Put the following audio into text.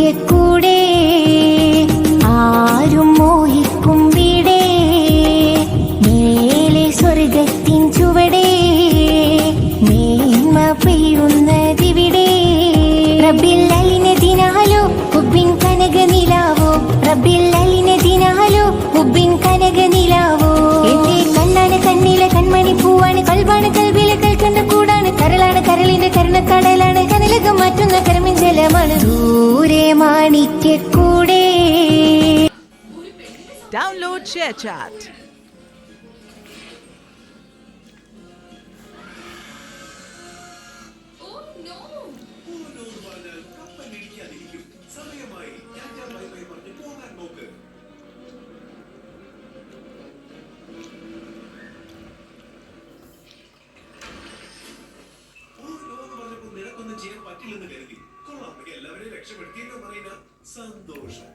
മാണിക്യക്കൂടെ ആരും മോഹിക്കും വീടേ മേലെ സ്വർഗത്തിൻ ചുവടേ മേന്മ പെയ്യുന്നതിവിടെ റബ്ബിൽ അലിനതിനാലോ ഹുബ്ബിൻ കനക നിലാവോ റബ്ബിൽ അലിനതിനാലോ ഹുബ്ബിൻ കനക നിലാവോ എന്റെ കണ്ണാണ് കണ്ണിലെ കൺമണി പൂവാണ് കൽബാണ് കൽബിലെ കൽക്കണ്ട കൂടാണ് കരളാണ് കരളിന്റെ കരുണക്കടലാണ് കനലകം മാറ്റുന്ന കരമിൻ ജലമാണ് ദൂരെ മാണിക്യക്കൂടെ. Download ShareChat. എല്ലാവരെയും രക്ഷപ്പെടുത്തിയെന്ന് പറയുന്ന സന്തോഷം.